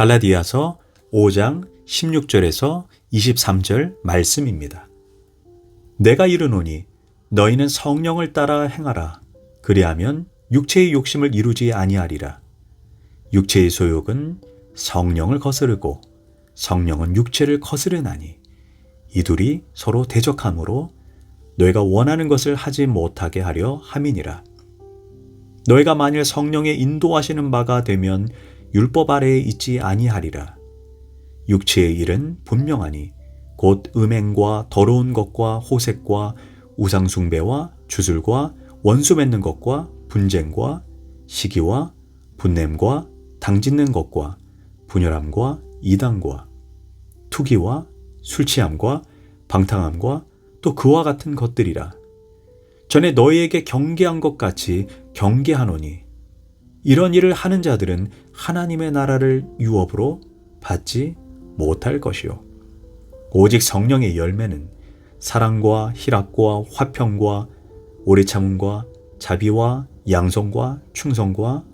갈라디아서 5장 16절에서 23절 말씀입니다. 내가 이르노니 너희는 성령을 따라 행하라. 그리하면 육체의 욕심을 이루지 아니하리라. 육체의 소욕은 성령을 거스르고 성령은 육체를 거스르나니 이 둘이 서로 대적하므로 너희가 원하는 것을 하지 못하게 하려 함이니라. 너희가 만일 성령의 인도하시는 바가 되면 율법 아래에 있지 아니하리라. 육체의 일은 분명하니 곧 음행과 더러운 것과 호색과 우상숭배와 주술과 원수 맺는 것과 분쟁과 시기와 분냄과 당짓는 것과 분열함과 이단과 투기와 술취함과 방탕함과 또 그와 같은 것들이라. 전에 너희에게 경계한 것 같이 경계하노니 이런 일을 하는 자들은 하나님의 나라를 유업으로 받지 못할 것이요 오직 성령의 열매는 사랑과 희락과 화평과 오래 참음과 자비와 양성과 충성과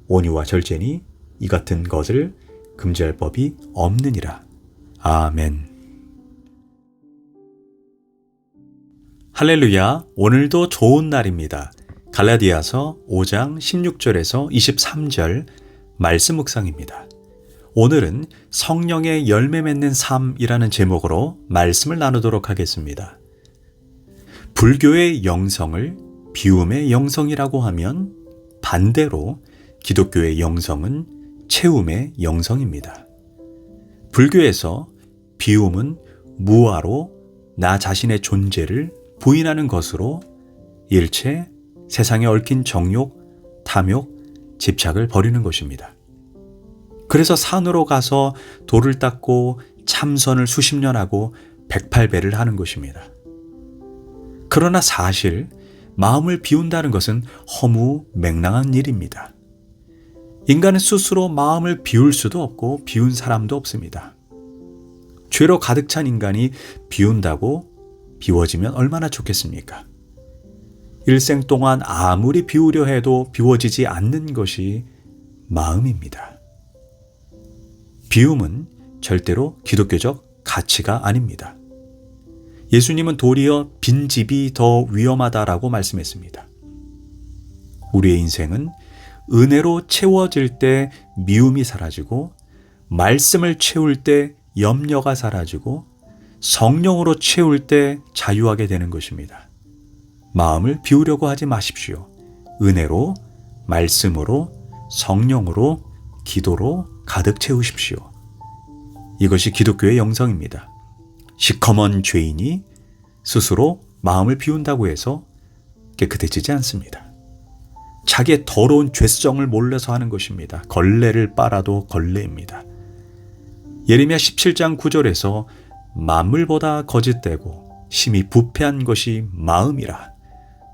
온유와 절제니 이 같은 것을 금지할 법이 없느니라. 아멘. 할렐루야. 오늘도 좋은 날입니다. 갈라디아서 5장 16절에서 23절 말씀 묵상입니다. 오늘은 성령의 열매 맺는 삶이라는 제목으로 말씀을 나누도록 하겠습니다. 불교의 영성을 비움의 영성이라고 하면 반대로 기독교의 영성은 채움의 영성입니다. 불교에서 비움은 무아로 나 자신의 존재를 부인하는 것으로 일체 세상에 얽힌 정욕, 탐욕, 집착을 버리는 것입니다. 그래서 산으로 가서 돌을 닦고 참선을 수십 년 하고 108배를 하는 것입니다. 그러나 사실 마음을 비운다는 것은 허무맹랑한 일입니다. 인간은 스스로 마음을 비울 수도 없고 비운 사람도 없습니다. 죄로 가득 찬 인간이 비운다고 비워지면 얼마나 좋겠습니까? 일생 동안 아무리 비우려 해도 비워지지 않는 것이 마음입니다. 비움은 절대로 기독교적 가치가 아닙니다. 예수님은 도리어 빈집이 더 위험하다라고 말씀했습니다. 우리의 인생은 은혜로 채워질 때 미움이 사라지고 말씀을 채울 때 염려가 사라지고 성령으로 채울 때 자유하게 되는 것입니다. 마음을 비우려고 하지 마십시오. 은혜로, 말씀으로, 성령으로, 기도로 가득 채우십시오. 이것이 기독교의 영성입니다. 시커먼 죄인이 스스로 마음을 비운다고 해서 깨끗해지지 않습니다. 자기의 더러운 죄성을 몰라서 하는 것입니다. 걸레를 빨아도 걸레입니다. 예레미야 17장 9절에서 만물보다 거짓되고 심히 부패한 것이 마음이라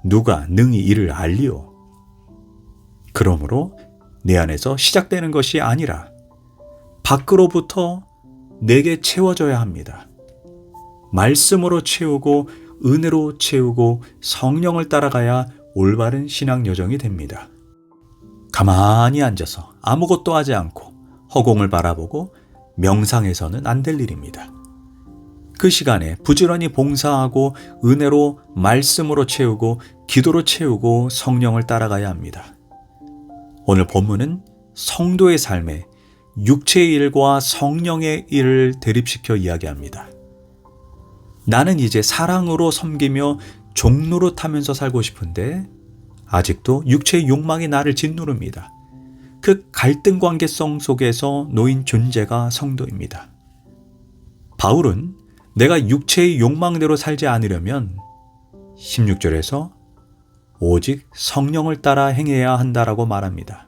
누가 능히 이를 알리오. 그러므로 내 안에서 시작되는 것이 아니라 밖으로부터 내게 채워져야 합니다. 말씀으로 채우고 은혜로 채우고 성령을 따라가야 올바른 신앙 여정이 됩니다. 가만히 앉아서 아무것도 하지 않고 허공을 바라보고 명상해서는 안 될 일입니다. 그 시간에 부지런히 봉사하고 은혜로 말씀으로 채우고 기도로 채우고 성령을 따라가야 합니다. 오늘 본문은 성도의 삶에 육체의 일과 성령의 일을 대립시켜 이야기합니다. 나는 이제 사랑으로 섬기며 종노릇하면서 살고 싶은데 아직도 육체의 욕망이 나를 짓누릅니다. 그 갈등 관계성 속에서 놓인 존재가 성도입니다. 바울은 내가 육체의 욕망대로 살지 않으려면 16절에서 오직 성령을 따라 행해야 한다라고 말합니다.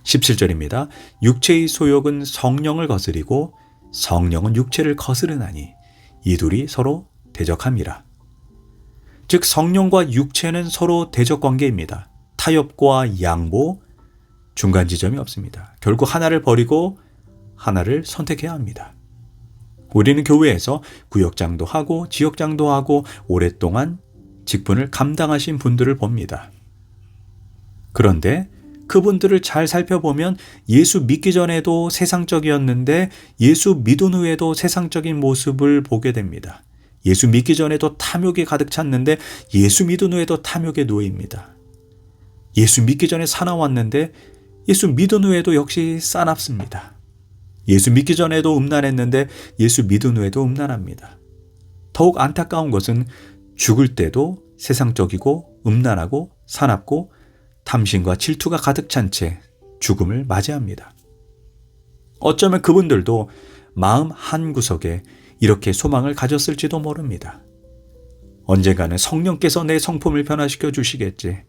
17절입니다. 육체의 소욕은 성령을 거스리고 성령은 육체를 거스르나니 이 둘이 서로 대적함이라. 즉 성령과 육체는 서로 대적 관계입니다. 타협과 양보, 중간 지점이 없습니다. 결국 하나를 버리고 하나를 선택해야 합니다. 우리는 교회에서 구역장도 하고 지역장도 하고 오랫동안 직분을 감당하신 분들을 봅니다. 그런데 그분들을 잘 살펴보면 예수 믿기 전에도 세상적이었는데 예수 믿은 후에도 세상적인 모습을 보게 됩니다. 예수 믿기 전에도 탐욕이 가득 찼는데 예수 믿은 후에도 탐욕에 놓입니다. 예수 믿기 전에 사나웠는데 예수 믿은 후에도 역시 싸납습니다. 예수 믿기 전에도 음란했는데 예수 믿은 후에도 음란합니다. 더욱 안타까운 것은 죽을 때도 세상적이고 음란하고 사납고 탐심과 질투가 가득 찬 채 죽음을 맞이합니다. 어쩌면 그분들도 마음 한구석에 이렇게 소망을 가졌을지도 모릅니다. 언젠가는 성령께서 내 성품을 변화시켜 주시겠지.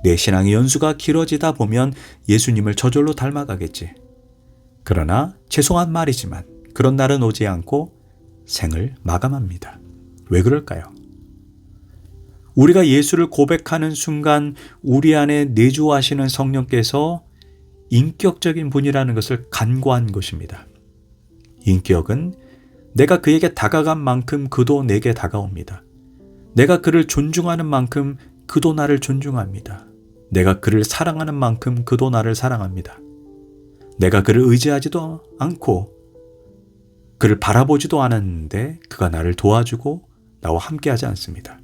내 신앙의 연수가 길어지다 보면 예수님을 저절로 닮아가겠지. 그러나 죄송한 말이지만 그런 날은 오지 않고 생을 마감합니다. 왜 그럴까요? 우리가 예수를 고백하는 순간 우리 안에 내주하시는 성령께서 인격적인 분이라는 것을 간과한 것입니다. 인격은 내가 그에게 다가간 만큼 그도 내게 다가옵니다. 내가 그를 존중하는 만큼 그도 나를 존중합니다. 내가 그를 사랑하는 만큼 그도 나를 사랑합니다. 내가 그를 의지하지도 않고 그를 바라보지도 않았는데 그가 나를 도와주고 나와 함께하지 않습니다.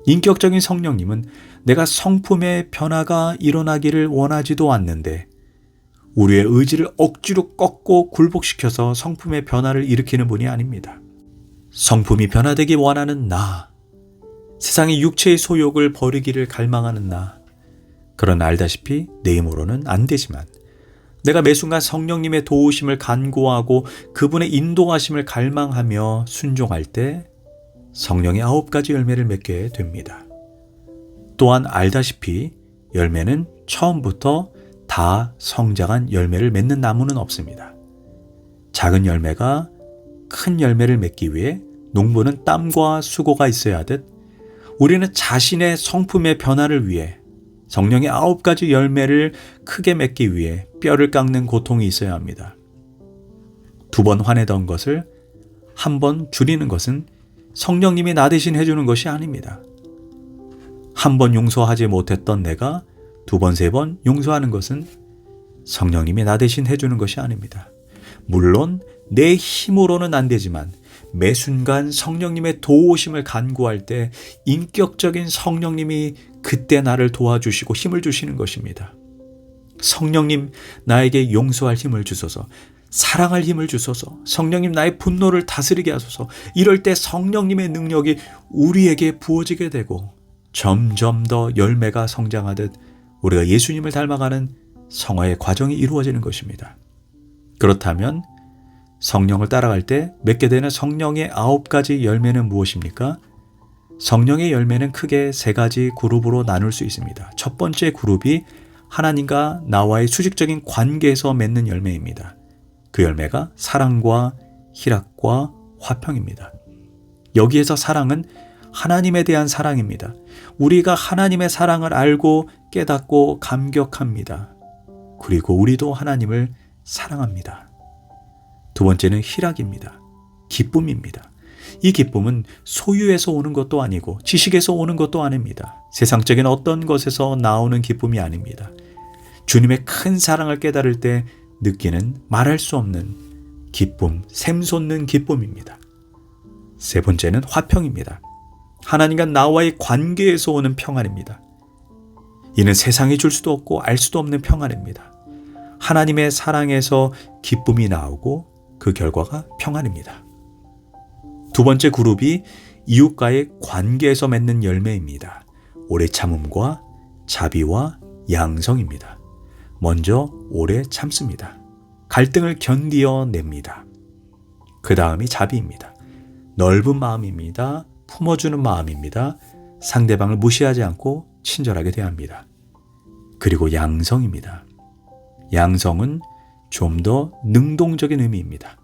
인격적인 성령님은 내가 성품의 변화가 일어나기를 원하지도 않는데 우리의 의지를 억지로 꺾고 굴복시켜서 성품의 변화를 일으키는 분이 아닙니다. 성품이 변화되기 원하는 나, 세상의 육체의 소욕을 버리기를 갈망하는 나, 그러나 알다시피 내 힘으로는 안 되지만 내가 매 순간 성령님의 도우심을 간구하고 그분의 인도하심을 갈망하며 순종할 때 성령의 9가지 열매를 맺게 됩니다. 또한 알다시피 열매는 처음부터 다 성장한 열매를 맺는 나무는 없습니다. 작은 열매가 큰 열매를 맺기 위해 농부는 땀과 수고가 있어야 하듯 우리는 자신의 성품의 변화를 위해 성령의 9가지 열매를 크게 맺기 위해 뼈를 깎는 고통이 있어야 합니다. 2번 화내던 것을 한 번 줄이는 것은 성령님이 나 대신 해주는 것이 아닙니다. 한 번 용서하지 못했던 내가 2번, 3번 용서하는 것은 성령님이 나 대신 해주는 것이 아닙니다. 물론 내 힘으로는 안 되지만 매 순간 성령님의 도우심을 간구할 때 인격적인 성령님이 그때 나를 도와주시고 힘을 주시는 것입니다. 성령님 나에게 용서할 힘을 주소서, 사랑할 힘을 주소서, 성령님 나의 분노를 다스리게 하소서. 이럴 때 성령님의 능력이 우리에게 부어지게 되고 점점 더 열매가 성장하듯 우리가 예수님을 닮아가는 성화의 과정이 이루어지는 것입니다. 그렇다면 성령을 따라갈 때 맺게 되는 성령의 9가지 열매는 무엇입니까? 성령의 열매는 크게 3가지 그룹으로 나눌 수 있습니다. 첫 번째 그룹이 하나님과 나와의 수직적인 관계에서 맺는 열매입니다. 그 열매가 사랑과 희락과 화평입니다. 여기에서 사랑은 하나님에 대한 사랑입니다. 우리가 하나님의 사랑을 알고 깨닫고 감격합니다. 그리고 우리도 하나님을 사랑합니다. 2번째는 희락입니다. 기쁨입니다. 이 기쁨은 소유에서 오는 것도 아니고 지식에서 오는 것도 아닙니다. 세상적인 어떤 것에서 나오는 기쁨이 아닙니다. 주님의 큰 사랑을 깨달을 때 느끼는 말할 수 없는 기쁨, 샘솟는 기쁨입니다. 3번째는 화평입니다. 하나님과 나와의 관계에서 오는 평안입니다. 이는 세상이 줄 수도 없고 알 수도 없는 평안입니다. 하나님의 사랑에서 기쁨이 나오고 그 결과가 평안입니다. 2번째 그룹이 이웃과의 관계에서 맺는 열매입니다. 오래 참음과 자비와 양성입니다. 먼저 오래 참습니다. 갈등을 견디어냅니다. 그 다음이 자비입니다. 넓은 마음입니다. 품어주는 마음입니다. 상대방을 무시하지 않고 친절하게 대합니다. 그리고 양성입니다. 양성은 좀 더 능동적인 의미입니다.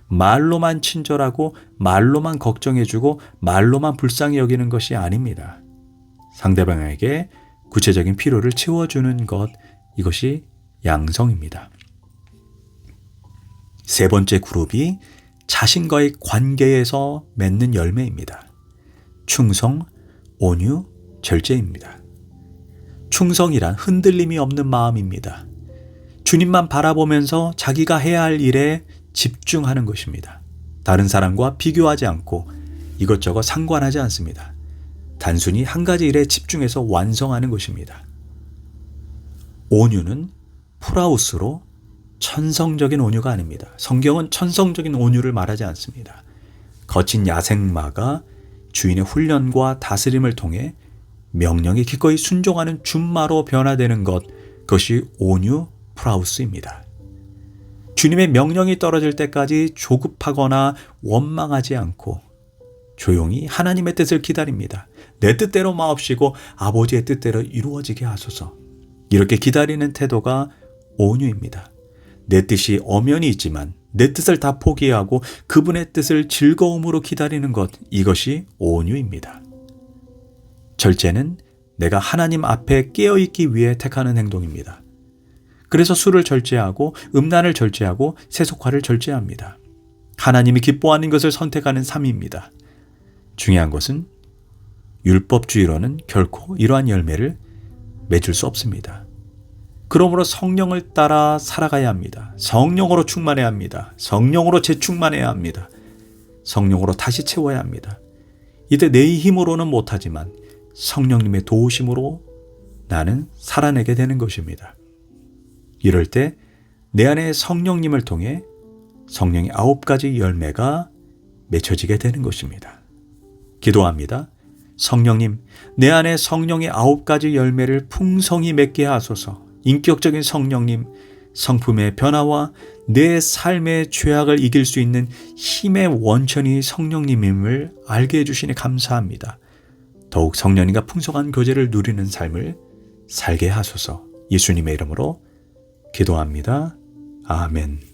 말로만 친절하고 말로만 걱정해주고 말로만 불쌍히 여기는 것이 아닙니다. 상대방에게 구체적인 필요를 채워주는 것, 이것이 양성입니다. 3번째 그룹이 자신과의 관계에서 맺는 열매입니다. 충성, 온유, 절제입니다. 충성이란 흔들림이 없는 마음입니다. 주님만 바라보면서 자기가 해야 할 일에 집중하는 것입니다. 다른 사람과 비교하지 않고 이것저것 상관하지 않습니다. 단순히 한 가지 일에 집중해서 완성하는 것입니다. 온유는 프라우스로 천성적인 온유가 아닙니다. 성경은 천성적인 온유를 말하지 않습니다. 거친 야생마가 주인의 훈련과 다스림을 통해 명령에 기꺼이 순종하는 준마로 변화되는 것, 그것이 온유 프라우스입니다. 주님의 명령이 떨어질 때까지 조급하거나 원망하지 않고 조용히 하나님의 뜻을 기다립니다. 내 뜻대로 마옵시고 아버지의 뜻대로 이루어지게 하소서. 이렇게 기다리는 태도가 온유입니다. 내 뜻이 엄연히 있지만 내 뜻을 다 포기하고 그분의 뜻을 즐거움으로 기다리는 것, 이것이 온유입니다. 절제는 내가 하나님 앞에 깨어있기 위해 택하는 행동입니다. 그래서 술을 절제하고 음란을 절제하고 세속화를 절제합니다. 하나님이 기뻐하는 것을 선택하는 삶입니다. 중요한 것은 율법주의로는 결코 이러한 열매를 맺을 수 없습니다. 그러므로 성령을 따라 살아가야 합니다. 성령으로 충만해야 합니다. 성령으로 재충만해야 합니다. 성령으로 다시 채워야 합니다. 이때 내 힘으로는 못하지만 성령님의 도우심으로 나는 살아내게 되는 것입니다. 이럴 때 내 안에 성령님을 통해 성령의 9가지 열매가 맺혀지게 되는 것입니다. 기도합니다. 성령님, 내 안에 성령의 9가지 열매를 풍성히 맺게 하소서. 인격적인 성령님, 성품의 변화와 내 삶의 죄악을 이길 수 있는 힘의 원천이 성령님임을 알게 해주시니 감사합니다. 더욱 성령님과 풍성한 교제를 누리는 삶을 살게 하소서. 예수님의 이름으로 기도합니다. 아멘.